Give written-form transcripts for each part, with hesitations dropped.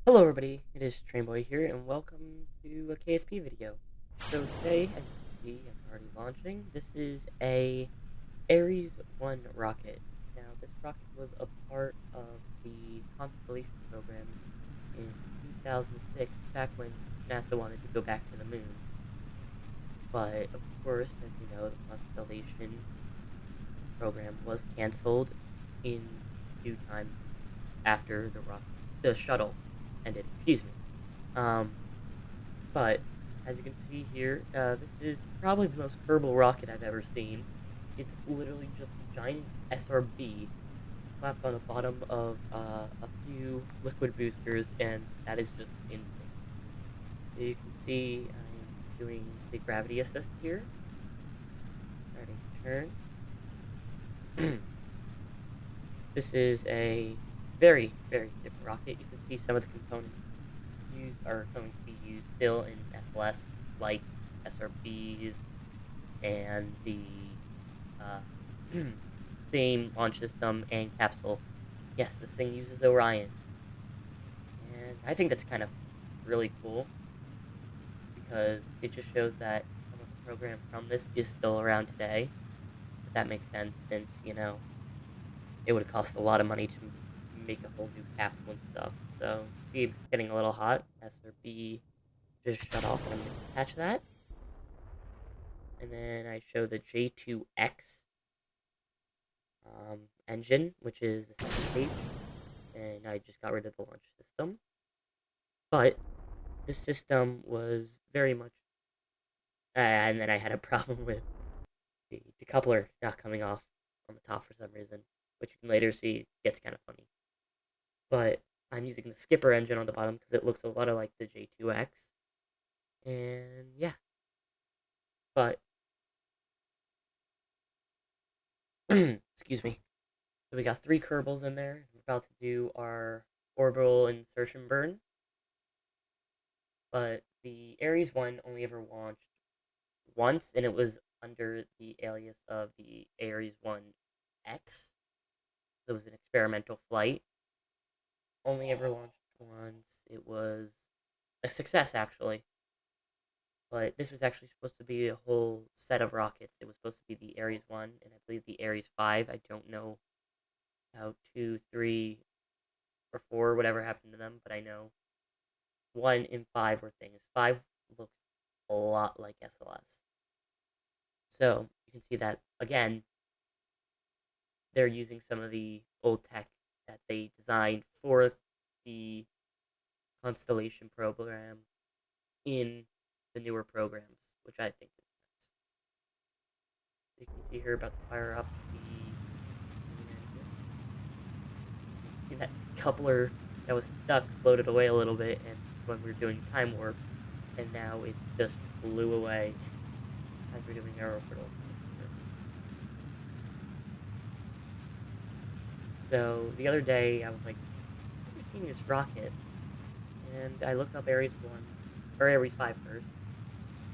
Hello everybody, it is Trainboy here, and welcome to a KSP video. So today, as you can see, I'm already launching. This is a Aries 1 rocket. Now, this rocket was a part of the Constellation program in 2006, back when NASA wanted to go back to the moon. But, of course, as you know, the Constellation program was canceled in due time after the shuttle ended, excuse me. Um, But, as you can see here, this is probably the most Kerbal rocket I've ever seen. It's literally just a giant SRB slapped on the bottom of a few liquid boosters, and that is just insane. You can see I'm doing the gravity assist here, starting to turn. This is a very, very different rocket. You can see some of the components used are going to be used still in SLS, like SRBs, and the uh, Steam launch system and capsule. Yes, this thing uses Orion, and I think that's kind of really cool because it just shows that some of the program from this is still around today. But that makes sense since it would have cost a lot of money to make a whole new capsule and stuff. So see, it's getting a little hot. SRB just shut off, and I'm going to detach that, and then I show the J2X engine, which is the second stage, and I just got rid of the launch system. But this system was very much, and then I had a problem with the decoupler not coming off on the top for some reason, which you can later see gets kind of funny. But I'm using the skipper engine on the bottom because it looks a lot like the J2X, and yeah. But excuse me. So we got three Kerbals in there. We're about to do our orbital insertion burn, but the Aries one only ever launched once, and it was under the alias of the Aries 1X. It was an experimental flight. Only ever launched once. It was a success, actually. But this was actually supposed to be a whole set of rockets. It was supposed to be the Aries 1, and I believe the Aries 5. I don't know how 2, 3, or 4, whatever happened to them, but I know 1 and 5 were things. 5 looks a lot like SLS. So you can see that, again, they're using some of the old tech that they designed for the Constellation program in the newer programs, which I think is nice. You can see here about to fire up the main engine. And you can see that coupler that was stuck floated away a little bit, and when we were doing time warp, and now it just flew away as we're doing our orbital transfer. So the other day, I was like, I remember seeing this rocket, and I look up Aries 1, or Aries 5 first,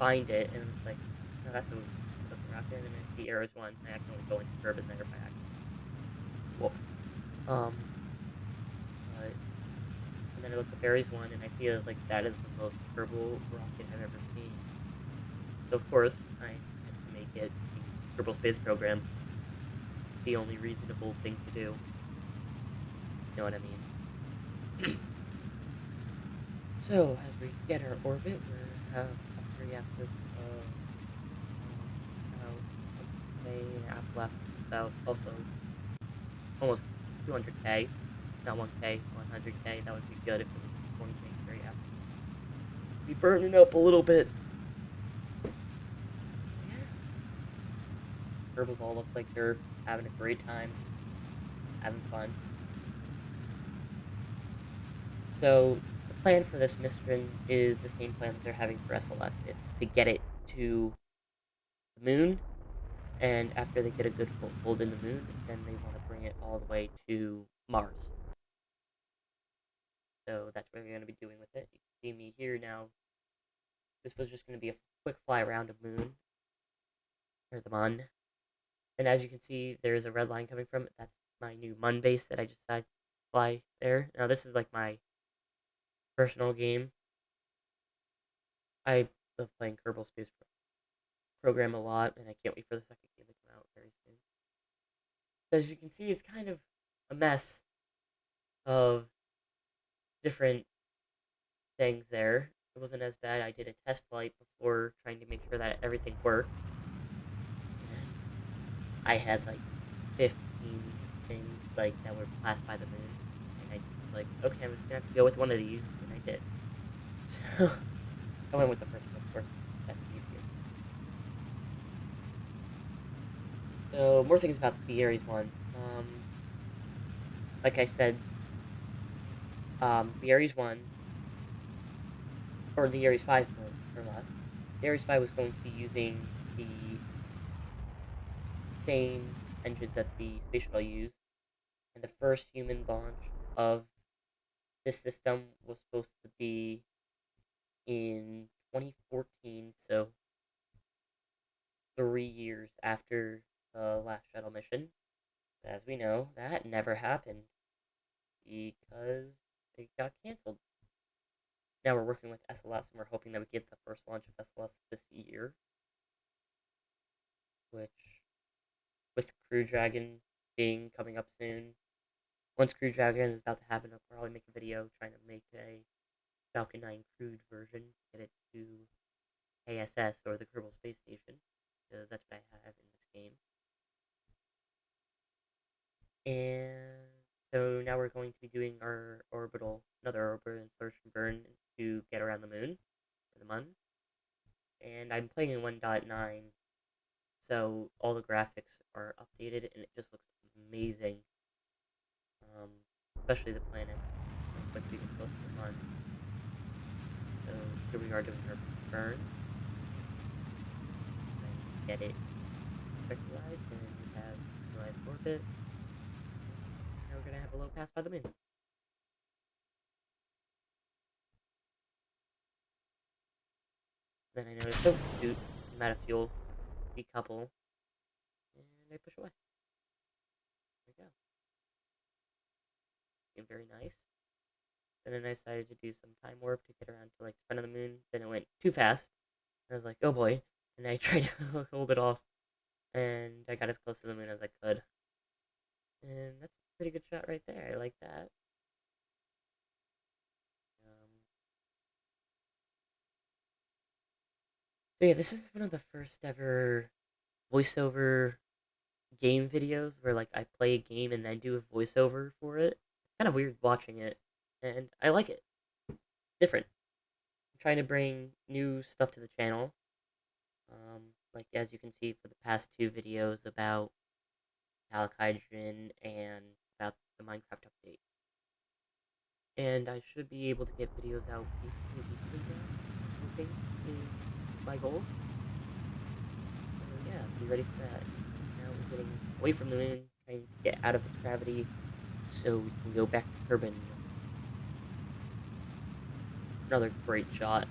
find it, and it's like, no, that's a good-looking rocket, and then I see Aries 1, I accidentally go into Kerbin there by accident. Whoops. Um, but, and then I look up Aries 1, and I see it as like, that is the most Kerbal rocket I've ever seen. So, of course, I had to make it the Kerbal Space Program. It's the only reasonable thing to do. You know what I mean? So, as we get our orbit, we have a periapsis of about 100K, and an apoapsis about also almost 200K. Not 1K, 100K. That would be good if it was 1K periapsis. Be burning up a little bit. So, yeah. Herbals all look like they're having a great time, just having fun. So, the plan for this mission is the same plan that they're having for SLS. It's to get it to the moon, and after they get a good foothold in the moon, then they want to bring it all the way to Mars. So that's what they're going to be doing with it. You can see me here now. This was just going to be a quick fly around the moon, or the Mun. And as you can see, there's a red line coming from it. That's my new Mun base that I just decided to fly there. Now this is like my personal game. I love playing Kerbal Space Program a lot, and I can't wait for the second game to come out very soon. As you can see, it's kind of a mess of different things there. It wasn't as bad. I did a test flight before trying to make sure that everything worked, and I had like 15 things like that would pass by the moon, and I just was like, okay, I'm just gonna have to go with one of these, and I did. So I went with the first one, of course. That's the easiest. So more things about the Aries one. Like I said, the Aries one or the Aries 5 more or less. The Aries 5 was going to be using the same engines that the space shuttle used, and the first human launch of this system was supposed to be in 2014, so 3 years after the last shuttle mission. As we know, that never happened because it got canceled. Now we're working with SLS, and we're hoping that we get the first launch of SLS this year, which, with Crew Dragon being coming up soon, once Crew Dragon is about to happen, I'll probably make a video trying to make a Falcon 9 crewed version, get it to ASS or the Kerbal Space Station, because that's what I have in this game. And so now we're going to be doing our another orbital insertion burn to get around the moon, or the Mun. And I'm playing in 1.9, so all the graphics are updated, and it just looks amazing. Um, Especially the planets. Once we get close to the Mun. So here we are doing our burn. Trying to get it circularized, and we have circularized orbit. And now we're gonna have a low pass by the moon. Then I notice, oh shoot, I'm out of fuel. Decouple, and I push away. There we go. Became very nice. Then I decided to do some time warp to get around to like the front of the moon. Then it went too fast. And I was like, oh boy. And I tried to hold it off. And I got as close to the moon as I could. And that's a pretty good shot right there. I like that. Um, so yeah, this is one of the first ever voiceover game videos where like I play a game and then do a voiceover for it. Kind of weird watching it. And I like it. Different. I'm trying to bring new stuff to the channel. Like as you can see for the past two videos about metallic hydrogen and about the Minecraft update. And I should be able to get videos out basically weekly now, I'm hoping is my goal. So yeah, be ready for that. Now we're getting away from the moon, trying to get out of its gravity so we can go back to Kerbin. Another great shot.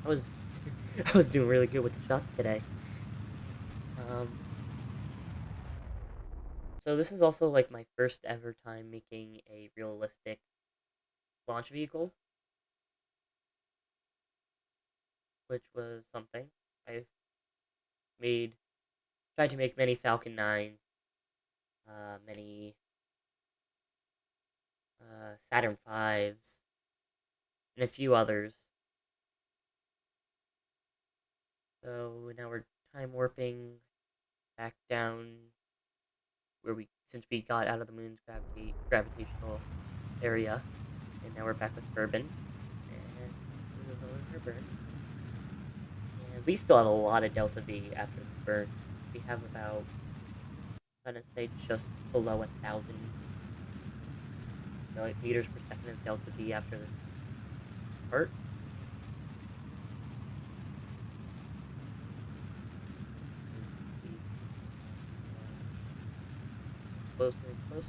I was I was doing really good with the shots today. So this is also like my first ever time making a realistic launch vehicle, which was something. I've made tried to make many Falcon 9s, many Saturn 5s, and a few others. So now we're time warping back down where since we got out of the moon's gravitational area, and now we're back with Kerbin, and we're lowering our burn. And we still have a lot of Delta V after this burn. We have about, I'm gonna say, just below 1,000 meters per second of Delta V after this part. Closer and closer.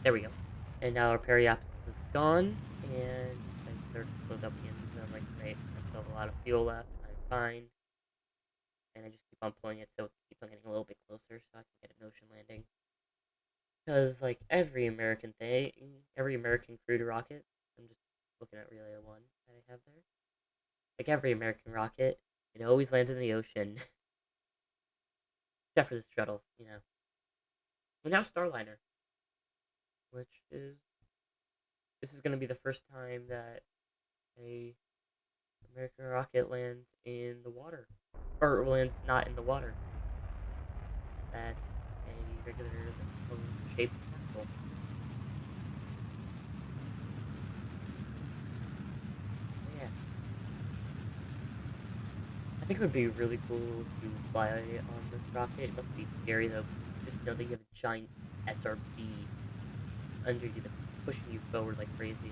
There we go. And now our periapsis is gone, and I start to slow up the engines, and I'm like, great, I still have a lot of fuel left, I'm fine. And I just keep on pulling it so it keeps a little bit closer so I can get an ocean landing. Because, like, every American crewed rocket, I'm just looking at Relay 1 that I have there. Like, every American rocket, it always lands in the ocean. Except for this shuttle, you know. And now Starliner, which is, this is going to be the first time that a American rocket lands in the water. Or lands not in the water. That's a regular, like, cone-shaped capsule. So yeah, I think it would be really cool to fly on this rocket. It must be scary though, because you just know that you have a giant SRB under you that's pushing you forward like crazy.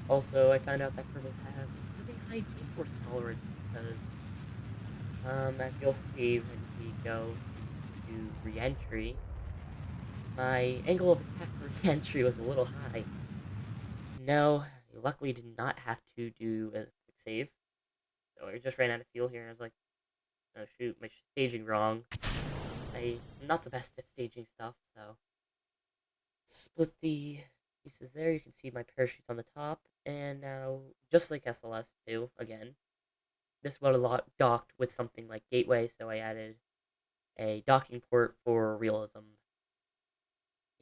Also, I found out that Kerbals have really high G-force tolerance because, as you'll see when we go into re-entry, my angle of attack for re-entry was a little high. No, I luckily did not have to do a quick save. So I just ran out of fuel here, and I was like, oh shoot, my staging wrong. I'm not the best at staging stuff, so split the pieces there. You can see my parachutes on the top, and now, just like SLS2, again, this one docked with something like Gateway, so I added a docking port for realism.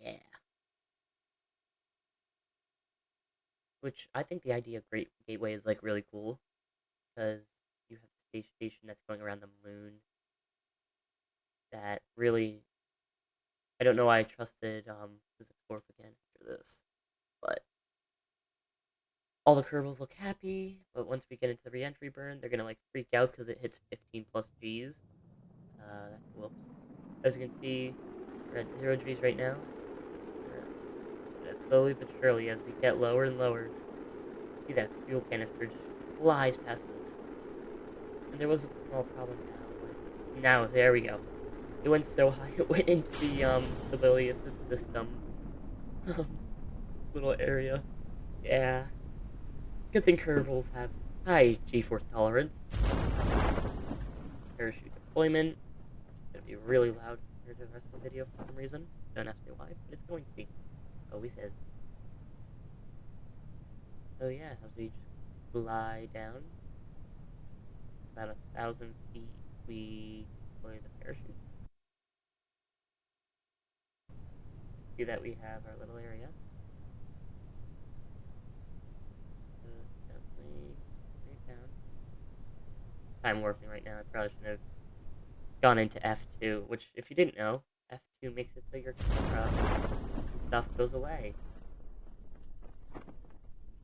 Yeah. Which I think the idea of Great Gateway is like really cool, because you have the space station that's going around the moon that really, I don't know why I trusted Physics Corp again after this, but all the Kerbals look happy, but once we get into the re-entry burn, they're gonna like freak out because it hits 15 plus Gs. That's whoops. As you can see, we're at 0 Gs right now. Slowly but surely, as we get lower and lower, see that fuel canister just flies past us. And there was a small problem now. Now, there we go. It went so high, it went into the stability assist system little area. Yeah. Good thing Kerbals have high G-force tolerance. Parachute deployment. It's gonna be really loud compared to the rest of the video for some reason. Don't ask me why, but it's going to be. Always is. So yeah, as we just fly down about 1,000 feet, we deploy the parachutes. See that we have our little area. Gently straight down. Time warping right now. I probably shouldn't have gone into F2, which, if you didn't know, F2 makes it so your camera and stuff goes away.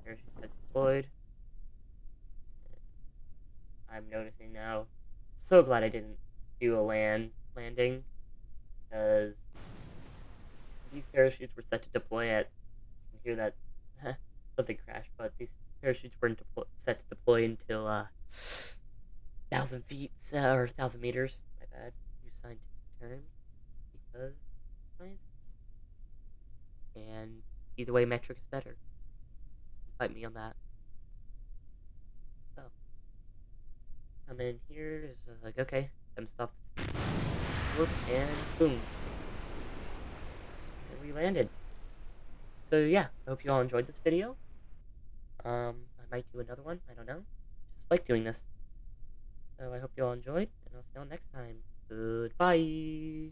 Parachutes have deployed. I'm noticing now. So glad I didn't do a landing, because these parachutes were set to deploy at. You can hear that something crashed, but these parachutes weren't set to deploy until 1,000 feet or 1,000 meters. My bad. Use scientific terms because science. And either way, metric is better. Fight me on that. So come in here. It's just like, okay, I'm stop the speed. Whoop, and boom. And we landed. So yeah, I hope you all enjoyed this video. I might do another one. I don't know. Just like doing this. So I hope you all enjoyed, and I'll see you all next time. Goodbye.